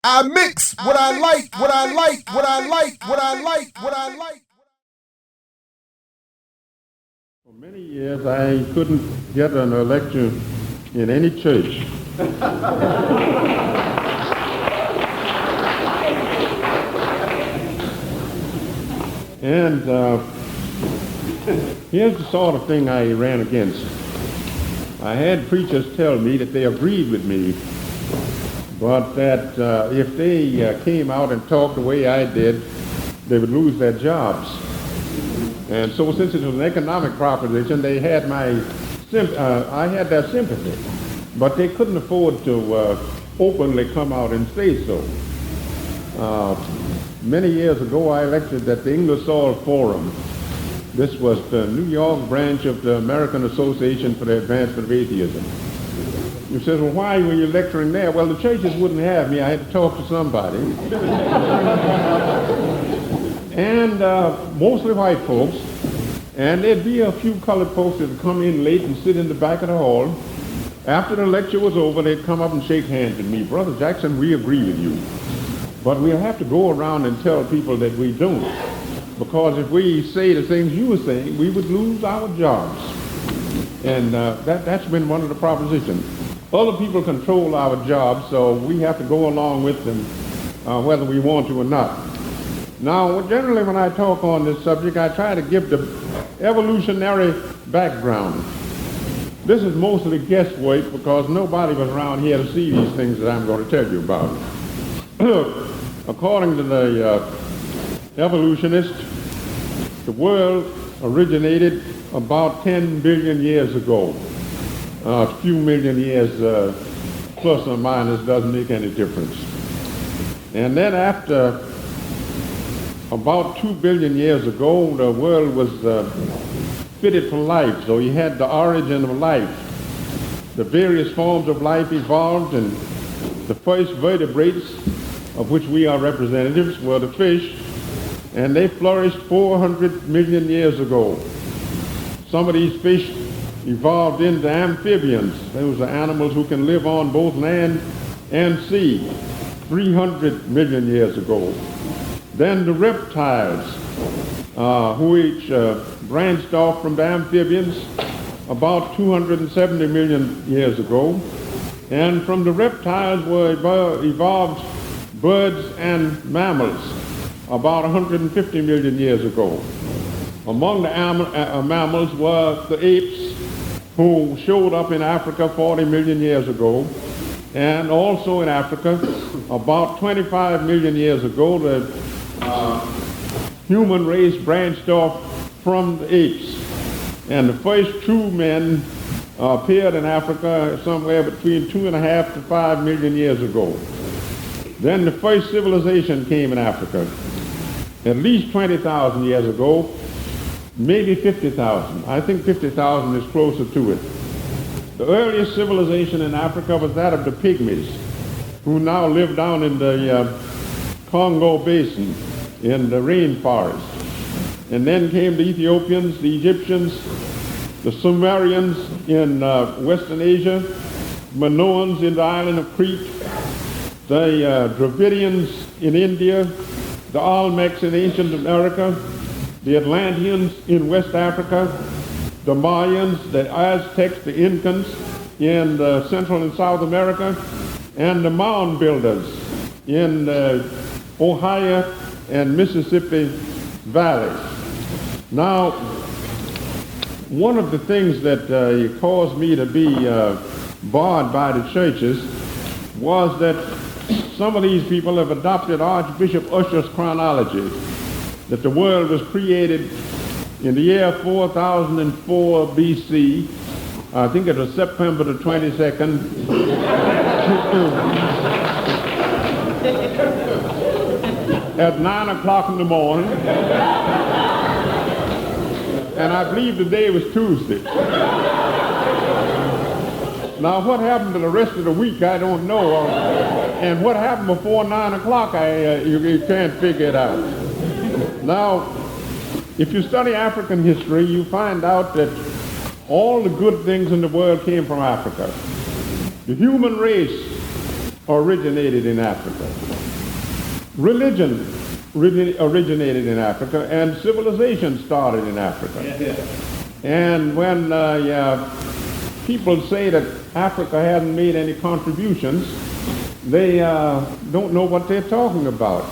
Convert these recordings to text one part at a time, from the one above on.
I mix what I like, what I like, what I like, what I like, what I like. For many years, I couldn't get an election in any church. And here's the sort of thing I ran against. I had preachers tell me that they agreed with me, but that if they came out and talked the way I did, they would lose their jobs. And so since it was an economic proposition, they had I had their sympathy. But they couldn't afford to openly come out and say so. Many years ago, I lectured at the Ingersoll Forum. This was the New York branch of the American Association for the Advancement of Atheism. You says, well, why were you lecturing there? Well, the churches wouldn't have me. I had to talk to somebody. And mostly white folks. And there'd be a few colored folks that would come in late and sit in the back of the hall. After the lecture was over, they'd come up and shake hands with me. Brother Jackson, we agree with you. But we'll have to go around and tell people that we don't. Because if we say the things you were saying, we would lose our jobs. And that's been one of the propositions. Other people control our jobs, so we have to go along with them whether we want to or not. Now, generally when I talk on this subject, I try to give the evolutionary background. This is mostly guesswork because nobody was around here to see these things that I'm going to tell you about. According to the evolutionists, the world originated about 10 billion years ago. A few million years plus or minus doesn't make any difference. And then after about 2 billion years ago, the world was fitted for life. So you had the origin of life. The various forms of life evolved, and the first vertebrates, of which we are representatives, were the fish, and they flourished 400 million years ago. Some of these fish evolved into amphibians. Those are animals who can live on both land and sea, 300 million years ago. Then the reptiles, which branched off from the amphibians about 270 million years ago. And from the reptiles were evolved birds and mammals about 150 million years ago. Among the mammals were the apes, who showed up in Africa 40 million years ago. And also in Africa, about 25 million years ago, the human race branched off from the apes. And the first true men appeared in Africa somewhere between 2.5 to 5 million years ago. Then the first civilization came in Africa, at least 20,000 years ago, maybe 50,000. I think 50,000 is closer to it. The earliest civilization in Africa was that of the Pygmies, who now live down in the Congo Basin, in the rainforest. And then came the Ethiopians, the Egyptians, the Sumerians in Western Asia, Minoans in the island of Crete, the Dravidians in India, the Olmecs in ancient America, the Atlanteans in West Africa, the Mayans, the Aztecs, the Incans in Central and South America, and the mound builders in the Ohio and Mississippi valleys. Now, one of the things that caused me to be barred by the churches was that some of these people have adopted Archbishop Usher's chronology, that the world was created in the year 4004 BC. I think it was September the 22nd. At 9 o'clock in the morning. And I believe the day was Tuesday. Now, what happened to the rest of the week, I don't know. And what happened before 9 o'clock, you can't figure it out. Now, if you study African history, you find out that all the good things in the world came from Africa. The human race originated in Africa. Religion originated in Africa, and civilization started in Africa. And when people say that Africa hasn't made any contributions, they don't know what they're talking about.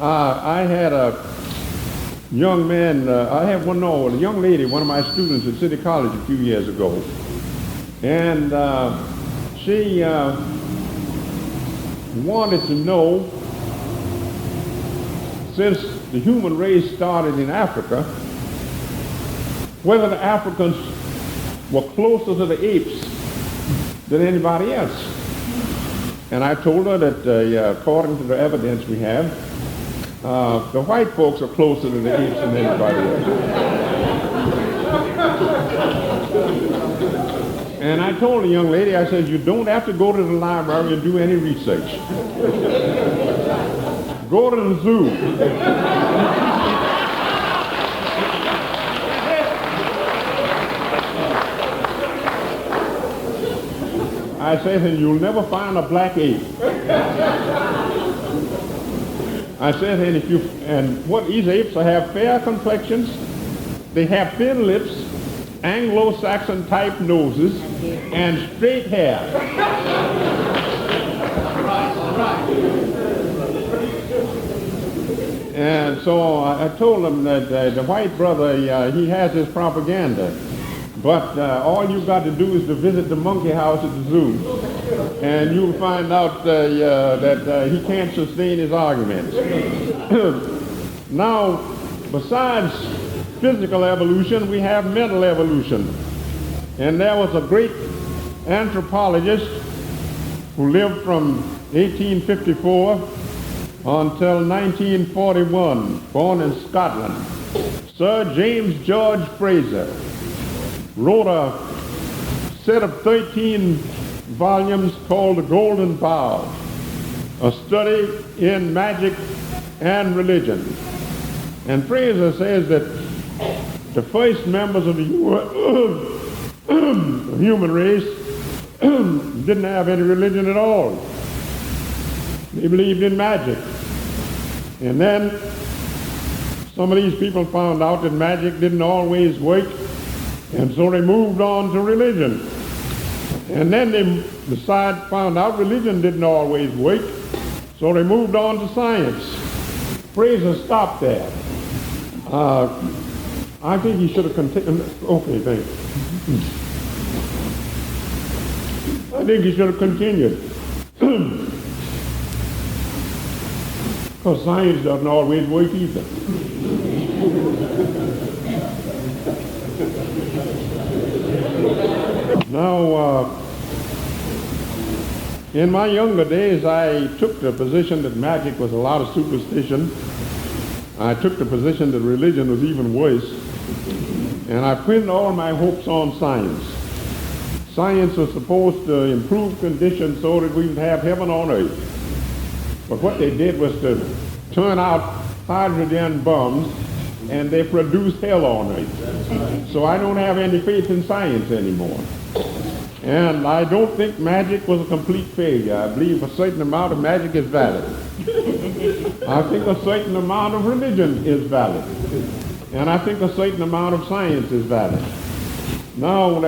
I had a young man, a young lady, one of my students at City College a few years ago, and she wanted to know, since the human race started in Africa, whether the Africans were closer to the apes than anybody else. And I told her that according to the evidence we have, the white folks are closer to the apes than anybody else. And I told the young lady, I said, you don't have to go to the library and do any research. Go to the zoo. I said, and you'll never find a black ape. I said, and what these apes have fair complexions, they have thin lips, Anglo-Saxon type noses, and straight hair. And so I told him that the white brother, he has his propaganda, but all you've got to do is to visit the monkey house at the zoo, and you'll find out that he can't sustain his arguments. Now, besides physical evolution, we have mental evolution. And there was a great anthropologist who lived from 1854 until 1941, born in Scotland. Sir James George Fraser wrote a set of 13 volumes called The Golden Bough, a study in magic and religion. And Fraser says that the first members of the human race didn't have any religion at all. They believed in magic. And then some of these people found out that magic didn't always work, and so they moved on to religion. And then they found out religion didn't always work, so they moved on to science. Fraser stopped there. I think he should have continued. Okay, thanks. I think he should have continued. Because science doesn't always work either. Now, in my younger days, I took the position that magic was a lot of superstition. I took the position that religion was even worse. And I pinned all my hopes on science. Science was supposed to improve conditions so that we would have heaven on earth. But what they did was to turn out hydrogen bombs, and they produced hell on earth. So I don't have any faith in science anymore. And I don't think magic was a complete failure. I believe a certain amount of magic is valid. I think a certain amount of religion is valid. And I think a certain amount of science is valid. Now,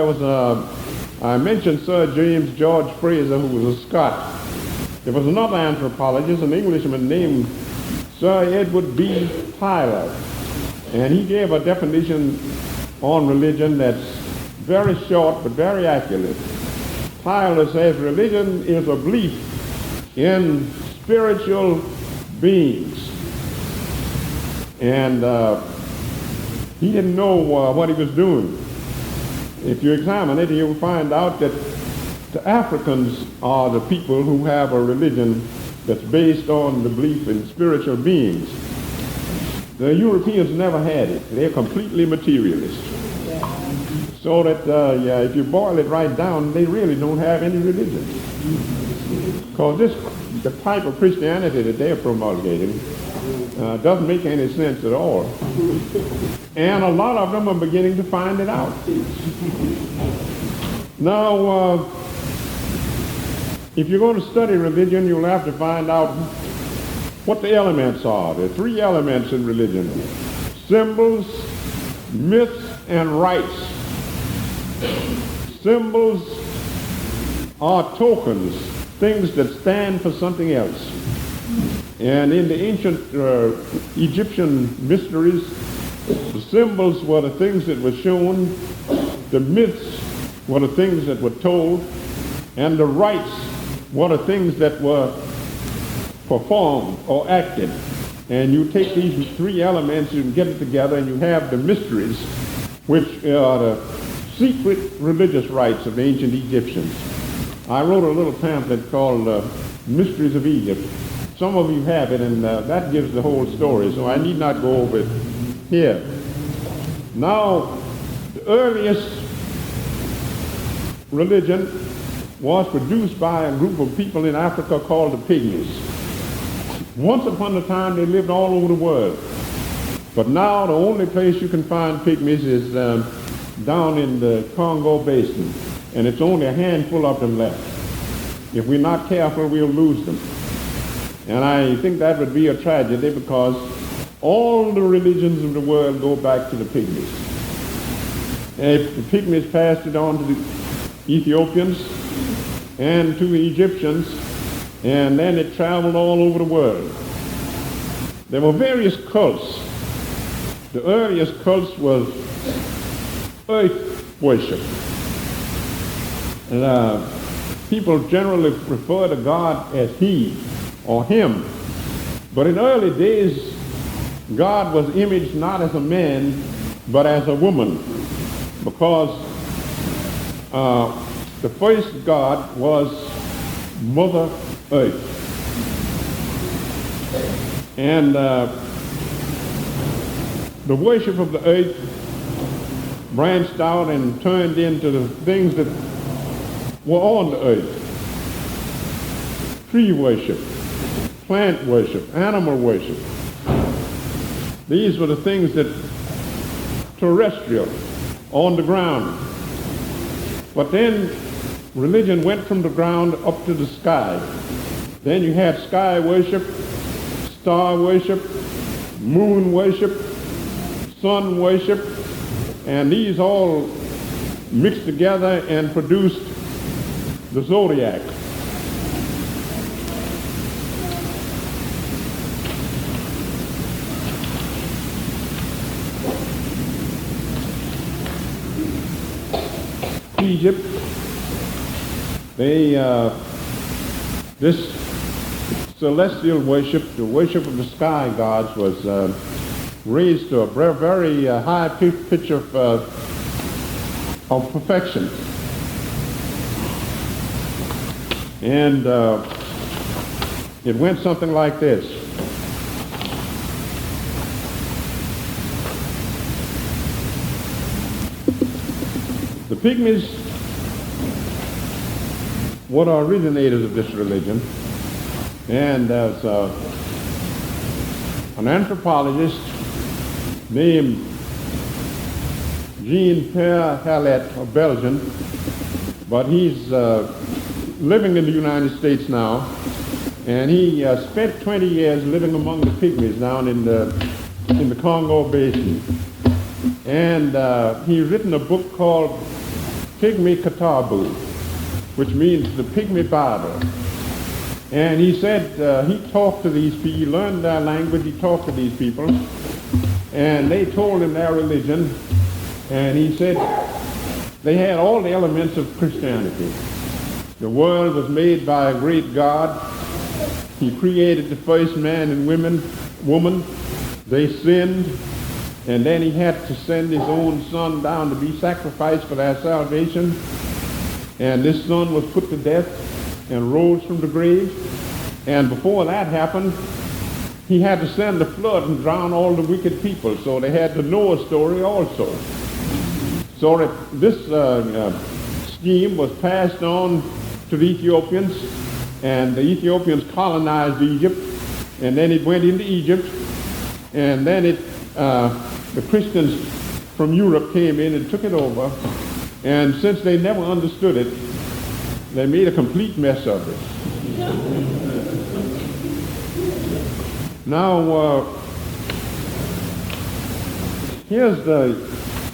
I mentioned Sir James George Fraser, who was a Scot. There was another anthropologist, an Englishman named Sir Edward B. Tyler. And he gave a definition on religion that's very short but very accurate. Tyler says religion is a belief in spiritual beings. And he didn't know what he was doing. If you examine it, you'll find out that the Africans are the people who have a religion that's based on the belief in spiritual beings. The Europeans never had it. They're completely materialist. So that, if you boil it right down, they really don't have any religion. Because the type of Christianity that they're promulgating doesn't make any sense at all. And a lot of them are beginning to find it out. Now, if you're going to study religion, you'll have to find out what the elements are. There are three elements in religion: symbols, myths, and rites. Symbols are tokens, things that stand for something else. And in the ancient Egyptian mysteries, the symbols were the things that were shown, the myths were the things that were told, and the rites were the things that were performed or acted. And you take these three elements, you can get it together, and you have the mysteries, which are the secret religious rites of the ancient Egyptians. I wrote a little pamphlet called Mysteries of Egypt. Some of you have it, and that gives the whole story, so I need not go over it here. Now, the earliest religion was produced by a group of people in Africa called the Pygmies. Once upon a time, they lived all over the world. But now, the only place you can find Pygmies is down in the Congo Basin, and it's only a handful of them left. If we're not careful, we'll lose them. And I think that would be a tragedy, because all the religions of the world go back to the Pygmies. And the Pygmies passed it on to the Ethiopians and to the Egyptians, and then it traveled all over the world. There were various cults. The earliest cults was earth worship. And people generally refer to God as He or Him. But in early days, God was imaged not as a man, but as a woman, because the first God was Mother Earth. And the worship of the earth branched out and turned into the things that were on the earth. Tree worship, plant worship, animal worship. These were the things that terrestrial, on the ground. But then religion went from the ground up to the sky. Then you had sky worship, star worship, moon worship, sun worship, and these all mixed together and produced the zodiac. Egypt, this celestial worship, the worship of the sky gods, was raised to a very high pitch of perfection. And it went something like this. The Pygmies were the originators of this religion, and there's an anthropologist named Jean-Pierre Hallet of Belgium, but he's living in the United States now, and he spent 20 years living among the Pygmies down in the Congo Basin. And he's written a book called Pygmy Katabu, which means the Pygmy Bible. And he said he talked to these people, he learned their language, he talked to these people, and they told him their religion, and he said they had all the elements of Christianity. The world was made by a great God. He created the first man and woman. They sinned, and then he had to send his own son down to be sacrificed for their salvation. And this son was put to death and rose from the grave. And before that happened, he had to send a flood and drown all the wicked people. So they had the Noah story also. So that this scheme was passed on to the Ethiopians, and the Ethiopians colonized Egypt, and then it went into Egypt, and then the Christians from Europe came in and took it over. And since they never understood it, They made a complete mess of it. Now, here's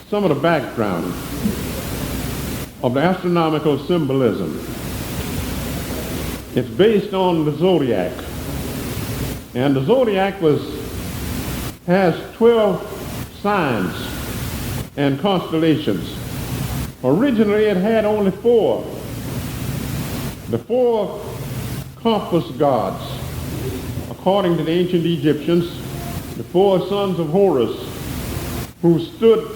some of the background of the astronomical symbolism. It's based on the zodiac. And the zodiac has 12 signs and constellations. Originally, it had only 4. The 4 compass gods, according to the ancient Egyptians, the 4 sons of Horus, who stood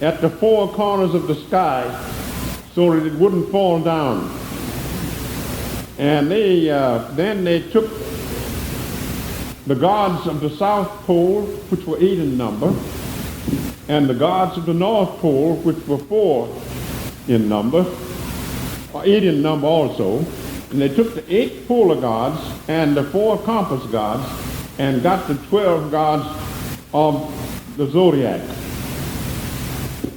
at the 4 corners of the sky so that it wouldn't fall down. And then they took the gods of the South Pole, which were 8 in number, and the gods of the North Pole, which were 4 in number, or 8 in number also, and they took the 8 polar gods and the 4 compass gods and got the 12 gods of the zodiac.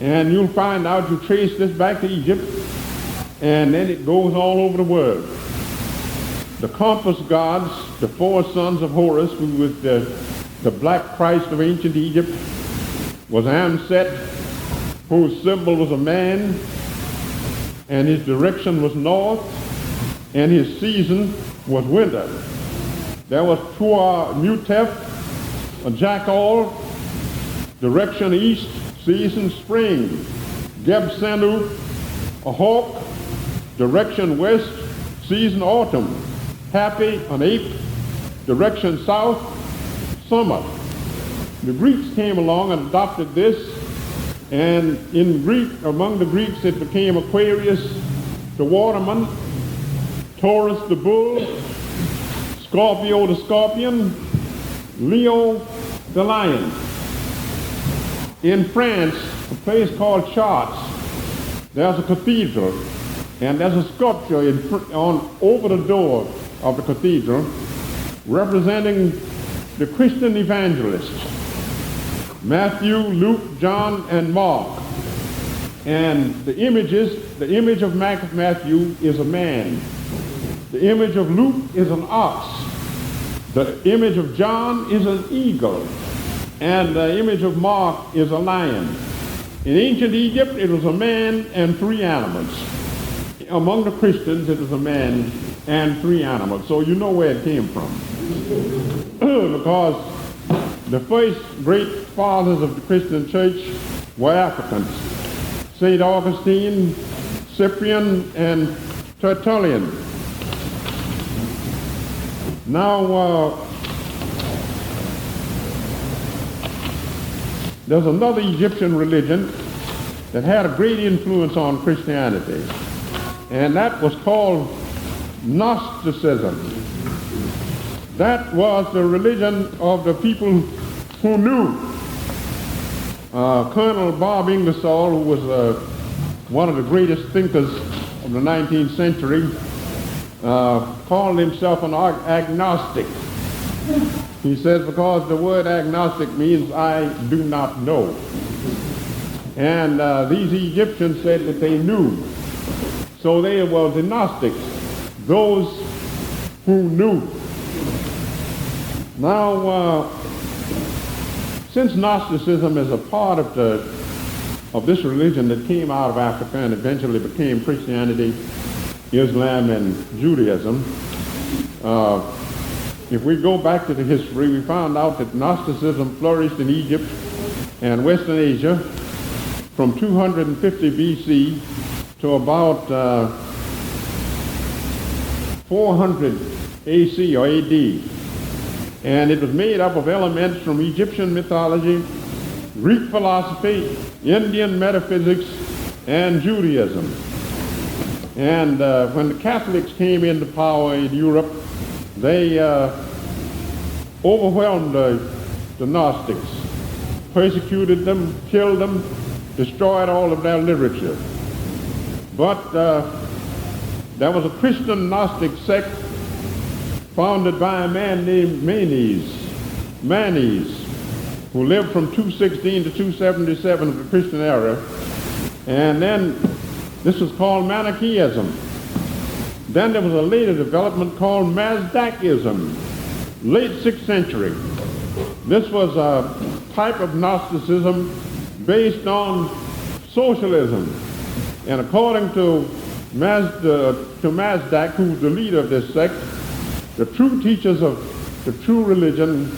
And you'll find out, you trace this back to Egypt, and then it goes all over the world. The compass gods, the 4 sons of Horus, who was the black Christ of ancient Egypt, was Ancestor, whose symbol was a man, and his direction was north, and his season was winter. There was Mutef, a jackal, direction east, season spring. Gebsenu, a hawk, direction west, season autumn. Happy, an ape, direction south, summer. The Greeks came along and adopted this, and among the Greeks it became Aquarius, the waterman, Taurus, the bull, Scorpio, the scorpion, Leo, the lion. In France, a place called Chartres, there's a cathedral, and there's a sculpture over the door of the cathedral representing the Christian evangelists, Matthew, Luke, John, and Mark. And the image of Matthew is a man. The image of Luke is an ox. The image of John is an eagle. And the image of Mark is a lion. In ancient Egypt, it was a man and 3 animals. Among the Christians, it was a man and 3 animals. So you know where it came from. Because the first great fathers of the Christian church were Africans. St. Augustine, Cyprian, and Tertullian. Now, there's another Egyptian religion that had a great influence on Christianity, and that was called Gnosticism. That was the religion of the people who knew. Colonel Bob Ingersoll, who was one of the greatest thinkers of the 19th century, called himself an agnostic. He says, because the word agnostic means I do not know. And these Egyptians said that they knew. So they were the Gnostics, those who knew. Now, since Gnosticism is a part of this religion that came out of Africa and eventually became Christianity, Islam, and Judaism, if we go back to the history, we found out that Gnosticism flourished in Egypt and Western Asia from 250 BC to about 400 AC or AD. And it was made up of elements from Egyptian mythology, Greek philosophy, Indian metaphysics, and Judaism. And when the Catholics came into power in Europe, they overwhelmed the Gnostics, persecuted them, killed them, destroyed all of their literature. But there was a Christian Gnostic sect founded by a man named Manes, who lived from 216 to 277 of the Christian era. And then this was called Manichaeism. Then there was a later development called Mazdaism, late 6th century. This was a type of Gnosticism based on socialism. And according to Mazdak, who's the leader of this sect, the true teachers of the true religion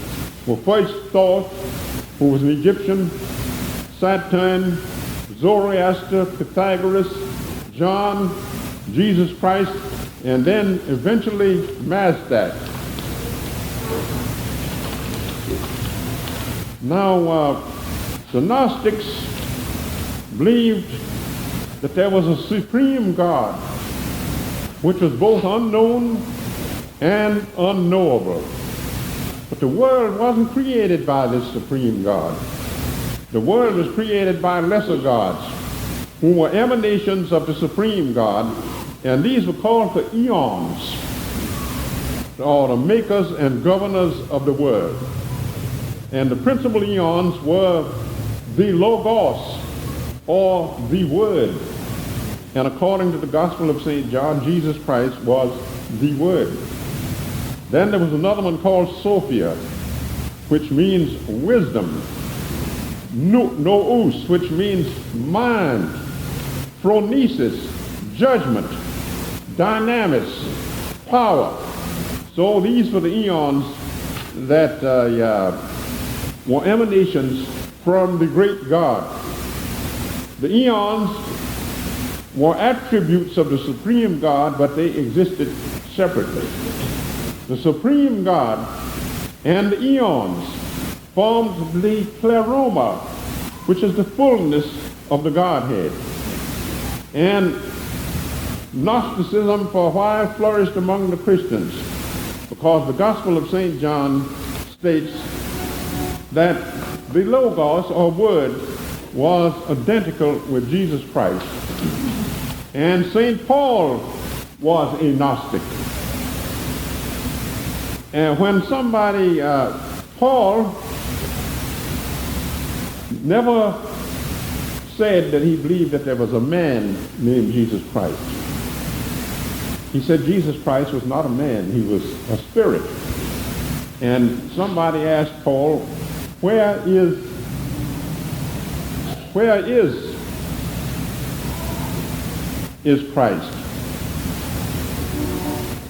were first Thoth, who was an Egyptian, Saturn, Zoroaster, Pythagoras, John, Jesus Christ, and then eventually Mazdak. Now, the Gnostics believed that there was a supreme God, which was both unknown and unknowable. But the world wasn't created by this supreme God. The world was created by lesser gods, who were emanations of the supreme God, and these were called the eons, or the makers and governors of the world. And the principal eons were the Logos, or the Word. And according to the Gospel of St. John, Jesus Christ was the Word. Then there was another one called Sophia, which means wisdom. Nous, which means mind. Phronesis, judgment. Dynamis, power. So these were the eons that were emanations from the great God. The eons were attributes of the supreme God, but they existed separately. The supreme God and the eons formed the pleroma, which is the fullness of the Godhead. And Gnosticism for a while flourished among the Christians, because the Gospel of St. John states that the Logos, or Word, was identical with Jesus Christ. And St. Paul was a Gnostic. And when somebody, Paul never said that he believed that there was a man named Jesus Christ. He said Jesus Christ was not a man, he was a spirit. And somebody asked Paul, where is Christ?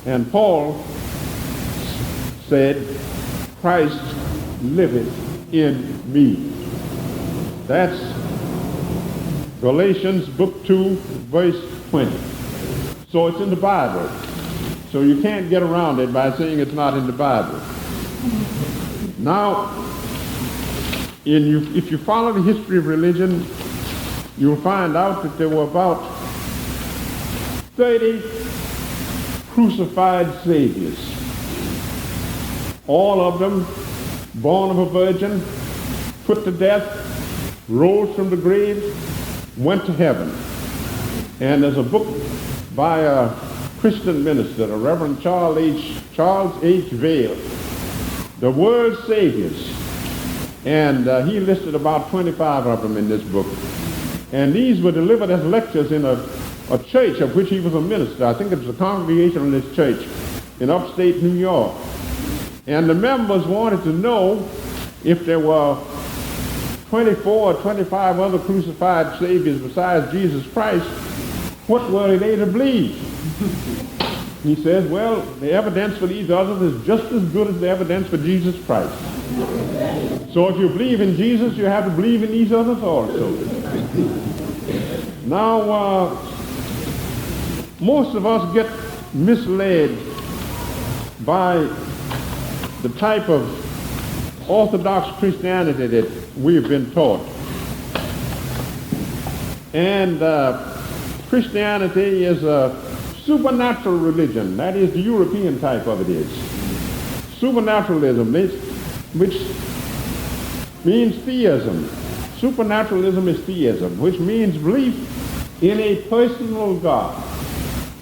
And Paul said, Christ liveth in me. That's Galatians book 2, verse 20. So it's in the Bible. So you can't get around it by saying it's not in the Bible. Now, if you follow the history of religion, you'll find out that there were about 30 crucified saviors. All of them born of a virgin, put to death, rose from the grave, went to heaven. And there's a book by a Christian minister, the Reverend Charles H. Vail, The World's Saviors. And he listed about 25 of them in this book. And these were delivered as lectures in a church of which he was a minister. I think it was a Congregationalist church in upstate New York. And the members wanted to know if there were 24 or 25 other crucified saviors besides Jesus Christ, what were they to believe? He says, well, the evidence for these others is just as good as the evidence for Jesus Christ. So if you believe in Jesus, you have to believe in these others also. Now, most of us get misled by the type of Orthodox Christianity that we've been taught. And Christianity is a supernatural religion. That is, the European type of it is. Supernaturalism, which means theism. Supernaturalism is theism, which means belief in a personal God.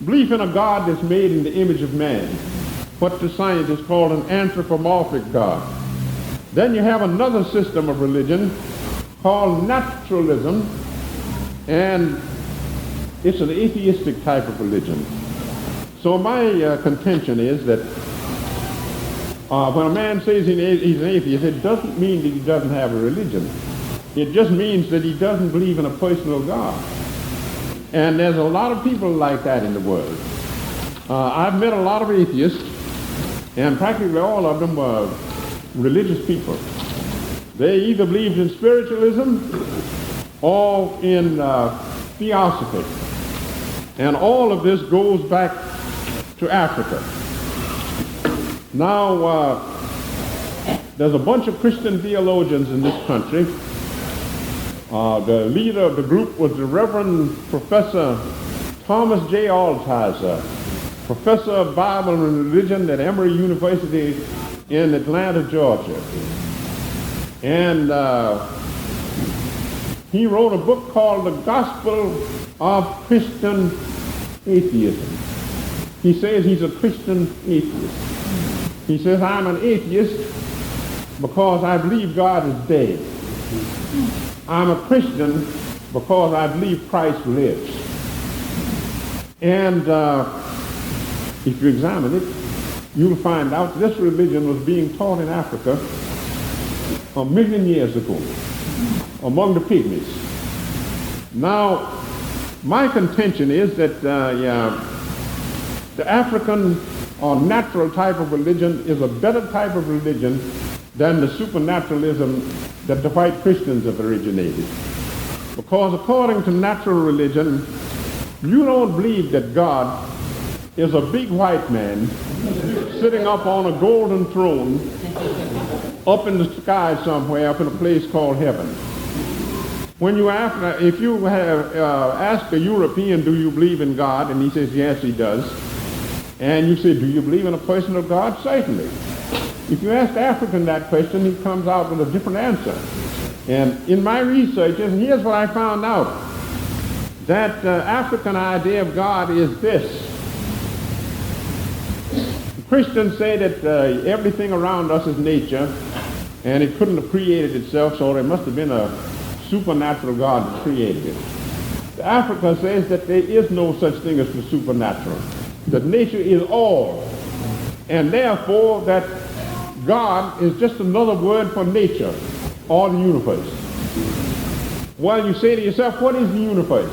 Belief in a God that's made in the image of man. What the scientists call an anthropomorphic God. Then you have another system of religion called naturalism, and it's an atheistic type of religion. So my contention is that when a man says he's an atheist, it doesn't mean that he doesn't have a religion. It just means that he doesn't believe in a personal God. And there's a lot of people like that in the world. I've met a lot of atheists, and practically all of them were religious people. They either believed in spiritualism or in theosophy. And all of this goes back to Africa. Now, there's a bunch of Christian theologians in this country. The leader of the group was the Reverend Professor Thomas J. Altizer, Professor of Bible and Religion at Emory University in Atlanta, Georgia. And he wrote a book called The Gospel of Christian Atheism. He says he's a Christian atheist. He says, I'm an atheist because I believe God is dead. I'm a Christian because I believe Christ lives. And if you examine it, you'll find out this religion was being taught in Africa 1 million years ago among the Pygmies. Now, my contention is that the African or natural type of religion is a better type of religion than the supernaturalism that the white Christians have originated. Because according to natural religion, you don't believe that God is a big white man sitting up on a golden throne up in the sky somewhere, up in a place called heaven. When you ask, if you have asked a European, do you believe in God? And he says, yes, he does. And you say, do you believe in a personal God? Certainly. If you ask the African that question, he comes out with a different answer. And in my researches, here's what I found out. That African idea of God is this. Christians say that everything around us is nature, and it couldn't have created itself, so there must have been a supernatural God that created it. Africa says that there is no such thing as the supernatural, that nature is all, and therefore that God is just another word for nature or the universe. Well, you say to yourself, what is the universe?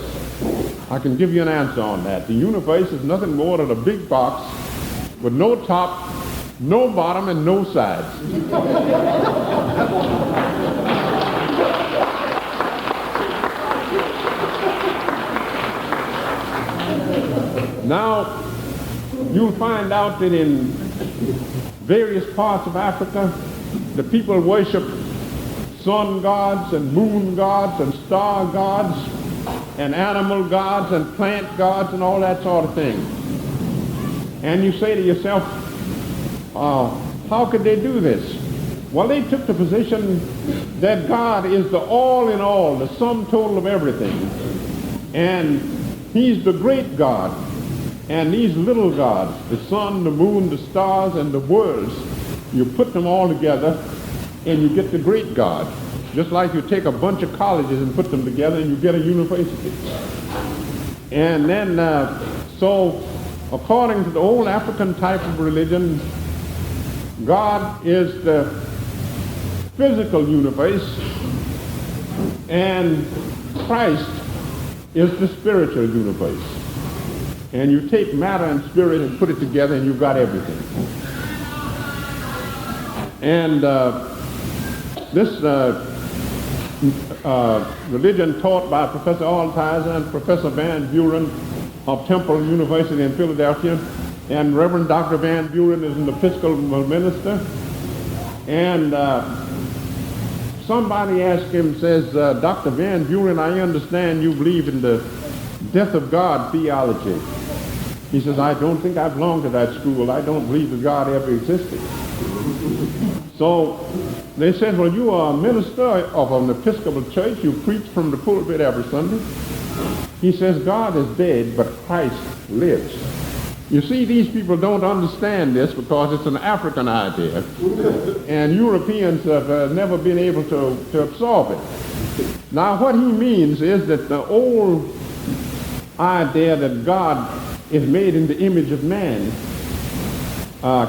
I can give you an answer on that. The universe is nothing more than a big box with no top, no bottom, and no sides. Now, you'll find out that in various parts of Africa, the people worship sun gods and moon gods and star gods and animal gods and plant gods and all that sort of thing. And you say to yourself, how could they do this? Well, they took the position that God is the all in all, the sum total of everything. And he's the great God. And these little gods, the sun, the moon, the stars, and the worlds, you put them all together and you get the great God. Just like you take a bunch of colleges and put them together and you get a university. And then, so according to the old African type of religion, God is the physical universe and Christ is the spiritual universe. And you take matter and spirit and put it together and you've got everything. And this religion taught by Professor Altizer and Professor Van Buren of Temple University in Philadelphia, and Reverend Dr. Van Buren is an Episcopal minister. And somebody asked him, says, Dr. Van Buren, I understand you believe in the death of God theology. He says, I don't think I belong to that school. I don't believe that God ever existed. So they said, well, you are a minister of an Episcopal church. You preach from the pulpit every Sunday. He says, God is dead, but Christ lives. You see, these people don't understand this because it's an African idea. And Europeans have never been able to absorb it. Now, what he means is that the old idea that God is made in the image of man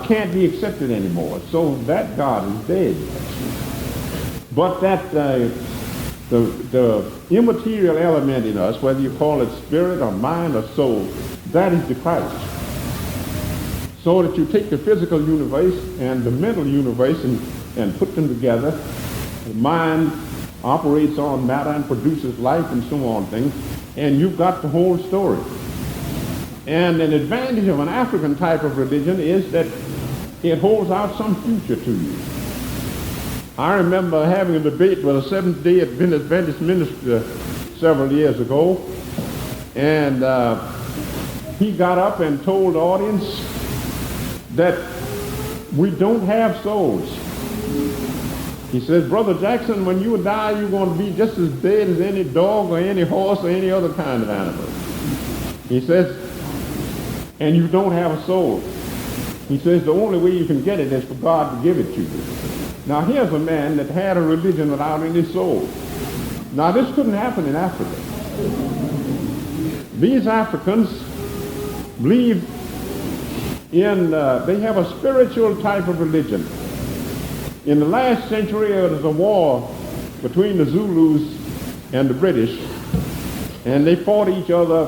can't be accepted anymore. So that God is dead. But that the immaterial element in us, whether you call it spirit or mind or soul, that is the Christ. So that you take the physical universe and the mental universe and put them together. The mind operates on matter and produces life and so on things, and you've got the whole story. And an advantage of an African type of religion is that it holds out some future to you. I remember having a debate with a Seventh-day Adventist minister several years ago, and he got up and told the audience that we don't have souls. He says, Brother Jackson, when you die, you're going to be just as dead as any dog or any horse or any other kind of animal. He says, and you don't have a soul. He says the only way you can get it is for God to give it to you. Now here's a man that had a religion without any soul. Now this couldn't happen in Africa. These Africans believe in, they have a spiritual type of religion. In the last century, there was a war between the Zulus and the British, and they fought each other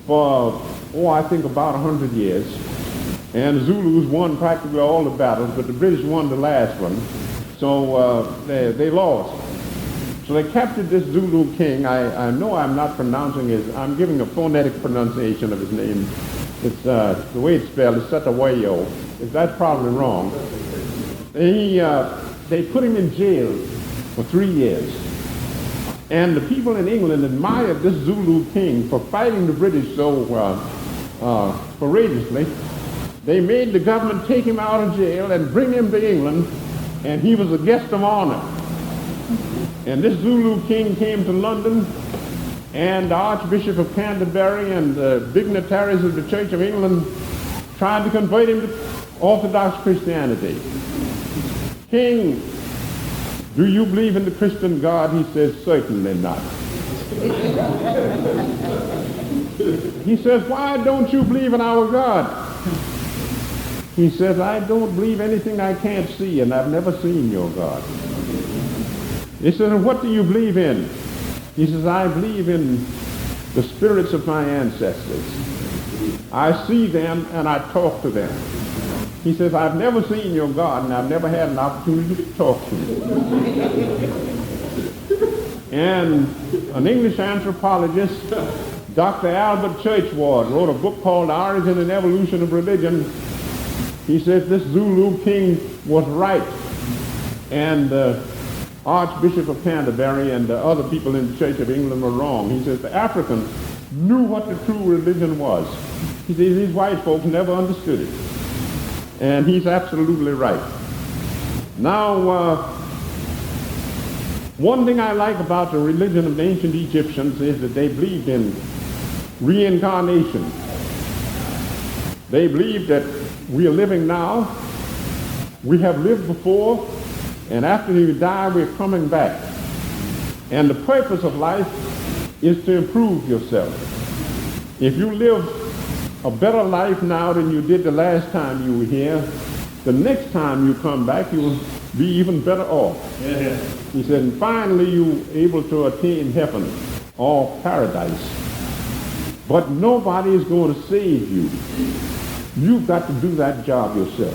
for, I think about 100 years. And the Zulus won practically all the battles, but the British won the last one. So they lost. So they captured this Zulu king. I know I'm not pronouncing his, I'm giving a phonetic pronunciation of his name. It's the way it's spelled is Satawayo. That's probably wrong. They put him in jail for 3 years. And the people in England admired this Zulu king for fighting the British so courageously. They made the government take him out of jail and bring him to England, and he was a guest of honor. And this Zulu king came to London, and the Archbishop of Canterbury and the dignitaries of the Church of England tried to convert him to Orthodox Christianity. King, do you believe in the Christian God? He says, certainly not. He says, why don't you believe in our God? He says, I don't believe anything I can't see, and I've never seen your God. He says, what do you believe in? He says, I believe in the spirits of my ancestors. I see them and I talk to them. He says, I've never seen your God, and I've never had an opportunity to talk to you. And an English anthropologist, Dr. Albert Churchward, wrote a book called The Origin and Evolution of Religion. He says this Zulu king was right, and the Archbishop of Canterbury and the other people in the Church of England were wrong. He says the Africans knew what the true religion was. He says these white folks never understood it. And he's absolutely right. Now, one thing I like about the religion of the ancient Egyptians is that they believed in reincarnation. They believed that we are living now, we have lived before, and after we die, we're coming back. And the purpose of life is to improve yourself. If you live a better life now than you did the last time you were here, the next time you come back, you will be even better off. Yeah. He said, and finally you're able to attain heaven or paradise. But nobody is going to save you. You've got to do that job yourself.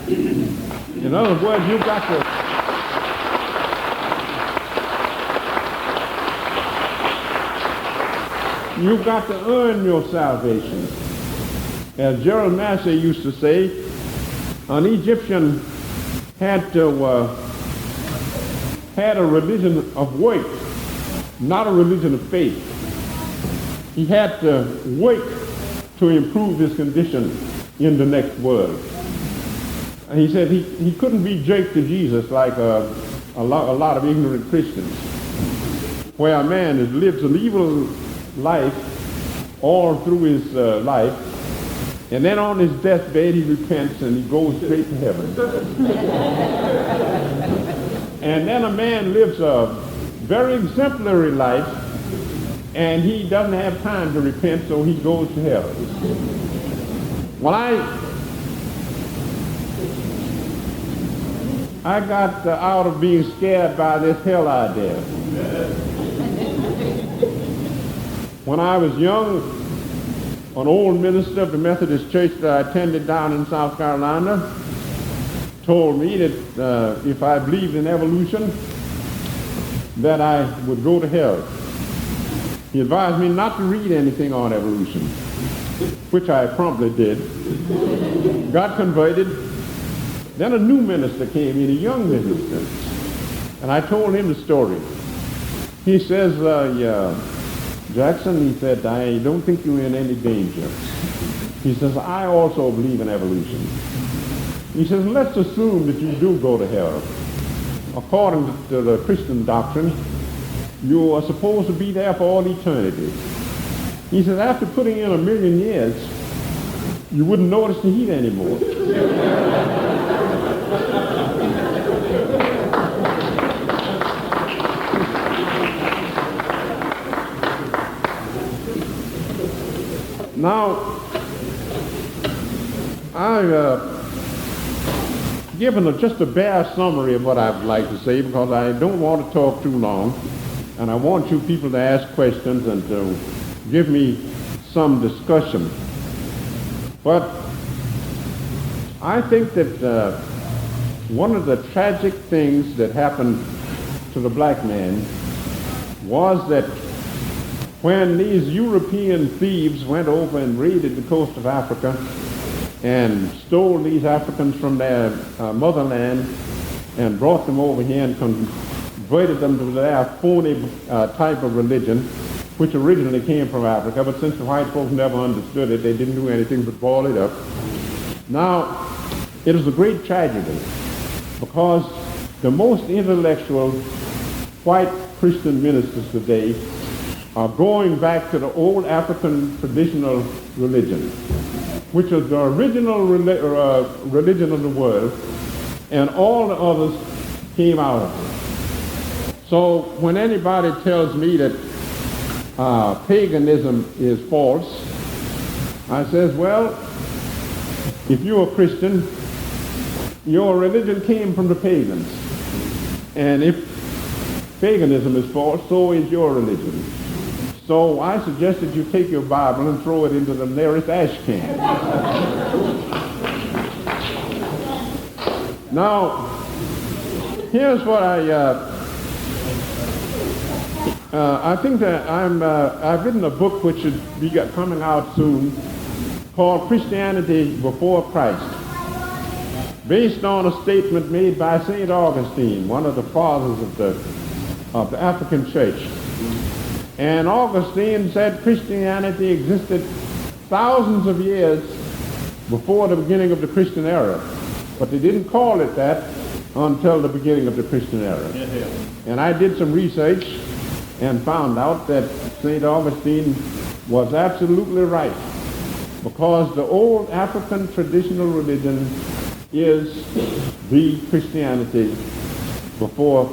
In other words, you've got to earn your salvation. As Gerald Massey used to say, an Egyptian had a religion of work, not a religion of faith. He had to work to improve his condition in the next world. And he said he couldn't be jerked to Jesus like a lot of ignorant Christians, where a man lives an evil life all through his life, and then on his deathbed he repents and he goes straight to heaven. And then a man lives a very exemplary life and he doesn't have time to repent, so he goes to hell. Well, I got out of being scared by this hell idea. When I was young, an old minister of the Methodist church that I attended down in South Carolina told me that if I believed in evolution, that I would go to hell. He advised me not to read anything on evolution, which I promptly did. Got converted. Then a new minister came in, a young minister, and I told him the story. He says, Jackson, he said, I don't think you're in any danger. He says, I also believe in evolution. He says, let's assume that you do go to hell. According to the Christian doctrine, you are supposed to be there for all eternity. He says, after putting in 1,000,000 years, you wouldn't notice the heat anymore. Now, I've given just a bare summary of what I'd like to say because I don't want to talk too long, and I want you people to ask questions and to give me some discussion. But I think that one of the tragic things that happened to the black man was that when these European thieves went over and raided the coast of Africa and stole these Africans from their motherland and brought them over here and converted them to their phony type of religion, which originally came from Africa, but since the white folks never understood it, they didn't do anything but ball it up. Now, it is a great tragedy because the most intellectual white Christian ministers today are going back to the old African traditional religion, which is the original religion of the world, and all the others came out of it. So when anybody tells me that paganism is false, I says, well, if you're a Christian, your religion came from the pagans. And if paganism is false, so is your religion. So I suggest that you take your Bible and throw it into the nearest ash can. Now, here's what I think that I've written a book which should be coming out soon called Christianity Before Christ, based on a statement made by St. Augustine, one of the fathers of the African church. And Augustine said Christianity existed thousands of years before the beginning of the Christian era, but they didn't call it that until the beginning of the Christian era. And I did some research and found out that St. Augustine was absolutely right, because the old African traditional religion is the Christianity before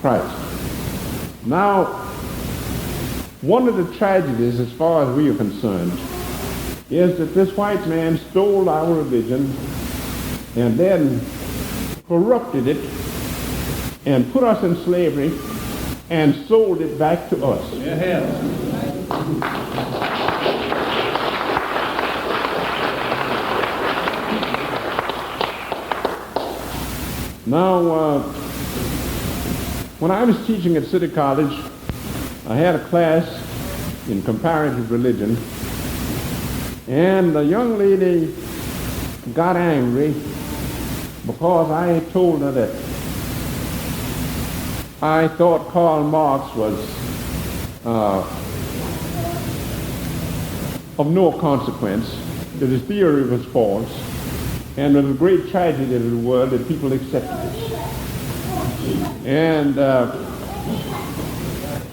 Christ. Now, one of the tragedies, as far as we are concerned, is that this white man stole our religion and then corrupted it and put us in slavery and sold it back to us. Now, when I was teaching at City College, I had a class in comparative religion, and the young lady got angry because I had told her that I thought Karl Marx was of no consequence, that his theory was false, and it was a great tragedy of the world that people accepted it. And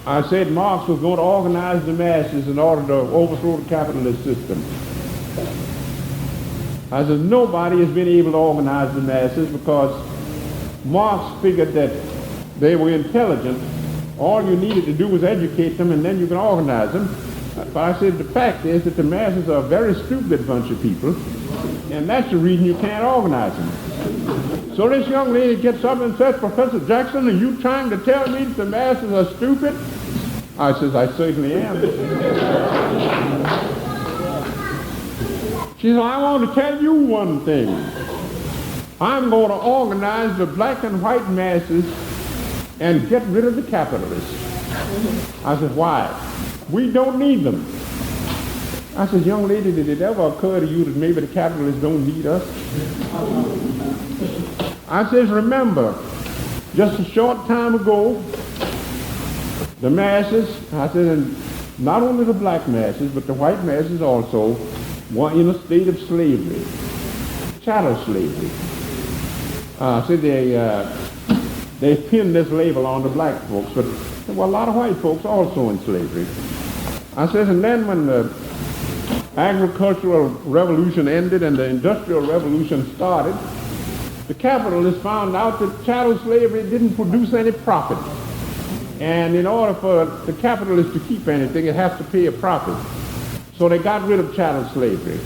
I said Marx was going to organize the masses in order to overthrow the capitalist system. I said nobody has been able to organize the masses because Marx figured that they were intelligent All you needed to do was educate them, and then you can organize them. But I said the fact is that the masses are a very stupid bunch of people, and that's the reason you can't organize them. So this young lady gets up and says, Professor Jackson, are you trying to tell me that the masses are stupid? I says, I certainly am. She says, I want to tell you one thing. I'm going to organize the black and white masses and get rid of the capitalists. I said, why? We don't need them. I said, young lady, did it ever occur to you that maybe the capitalists don't need us? I says, remember, just a short time ago, the masses, I said, and not only the black masses, but the white masses also, were in a state of slavery, chattel slavery. So they pinned this label on the black folks, but there were a lot of white folks also in slavery. I says, and then when the agricultural revolution ended and the industrial revolution started, the capitalists found out that chattel slavery didn't produce any profit. And in order for the capitalists to keep anything, it has to pay a profit. So they got rid of chattel slavery.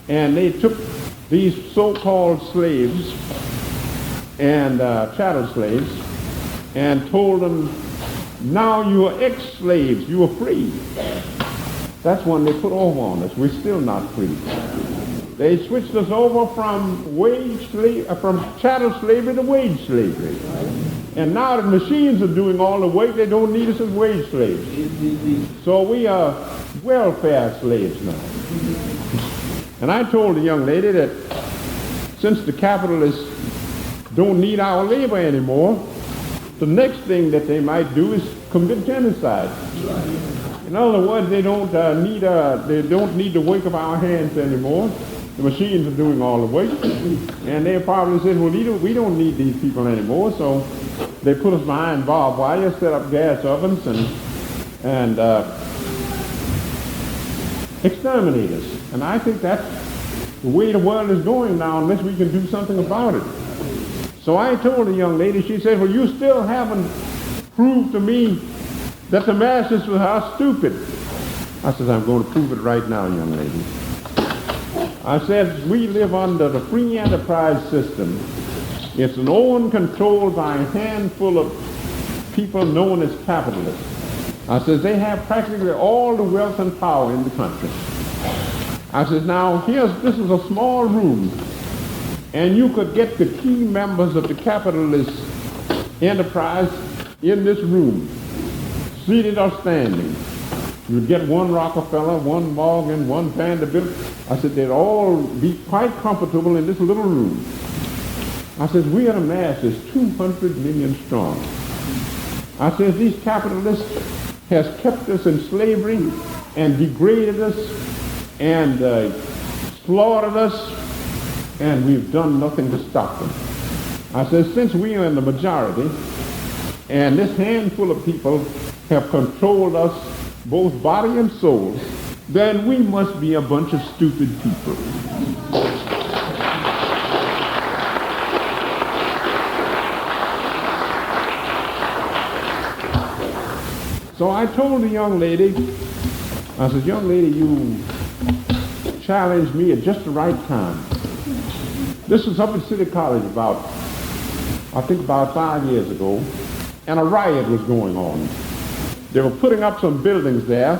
And they took these so-called slaves and chattel slaves and told them, now you are ex-slaves, you are free. That's when they put over on us. We're still not free. They switched us over from from chattel slavery to wage slavery. And now that machines are doing all the work, they don't need us as wage slaves. So we are welfare slaves now. And I told the young lady that since the capitalists don't need our labor anymore, the next thing that they might do is commit genocide. In other words, they don't need the work of our hands anymore. The machines are doing all the work. And they probably said, well, we don't need these people anymore. So they put us behind barbed wire, set up gas ovens, and exterminate us. And I think that's the way the world is going now, unless we can do something about it. So I told the young lady, she said, well, you still haven't proved to me that the masses are stupid. I said, I'm going to prove it right now, young lady. I said, we live under the free enterprise system. It's an owned, controlled by a handful of people known as capitalists. I said, they have practically all the wealth and power in the country. I said, now, this is a small room, and you could get the key members of the capitalist enterprise in this room, seated or standing. You'd get one Rockefeller, one Morgan, one Vanderbilt. I said, they'd all be quite comfortable in this little room. I said, we are the masses, 200 million strong. I said, these capitalists has kept us in slavery and degraded us and slaughtered us, and we've done nothing to stop them. I said, since we are in the majority, and this handful of people have controlled us both body and soul, then we must be a bunch of stupid people. So I told the young lady, I said, young lady, you challenged me at just the right time. This was up at City College about 5 years ago, and a riot was going on. They were putting up some buildings there,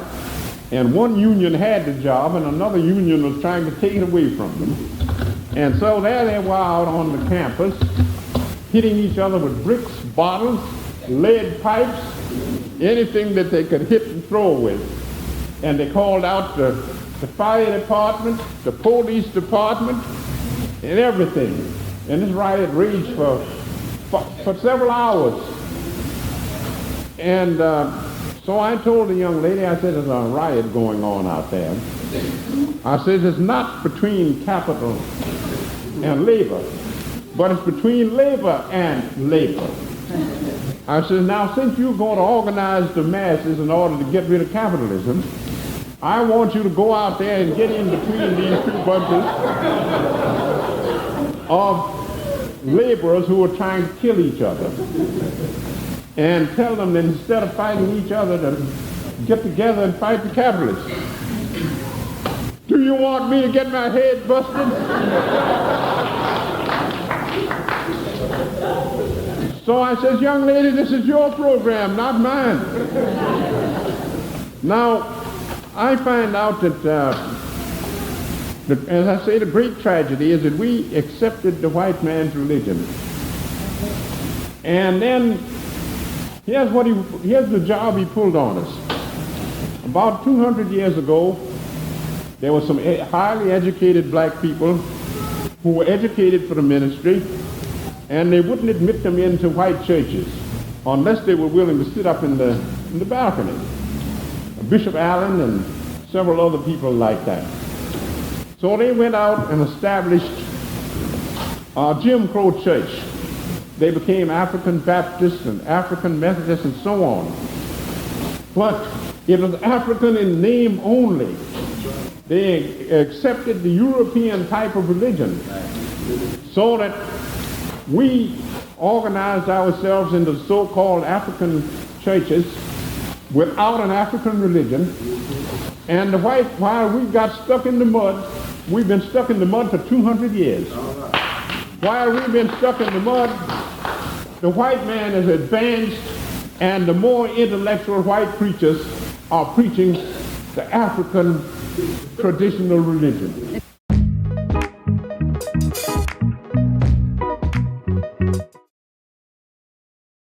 and one union had the job, and another union was trying to take it away from them. And so there they were out on the campus, hitting each other with bricks, bottles, lead pipes, anything that they could hit and throw with. And they called out the fire department, the police department, and everything. And this riot raged for several hours. And so I told the young lady, I said, there's a riot going on out there. I said, it's not between capital and labor, but it's between labor and labor. I said, now since you're going to organize the masses in order to get rid of capitalism, I want you to go out there and get in between these two bunches of laborers who are trying to kill each other. and tell them that instead of fighting each other to get together and fight the capitalists. Do you want me to get my head busted? So I says, young lady, this is your program, not mine. Now, I find out that, as I say, the great tragedy is that we accepted the white man's religion. And then, here's the job he pulled on us. About 200 years ago, there were some highly educated black people who were educated for the ministry, and they wouldn't admit them into white churches unless they were willing to sit up in the balcony. Bishop Allen and several other people like that. So they went out and established a Jim Crow church. They became African Baptists and African Methodists and so on. But it was African in name only. They accepted the European type of religion, so that we organized ourselves into so-called African churches without an African religion. And the white, while we got stuck in the mud, we've been stuck in the mud for 200 years. While we've been stuck in the mud, the white man has advanced, and the more intellectual white preachers are preaching the African traditional religion.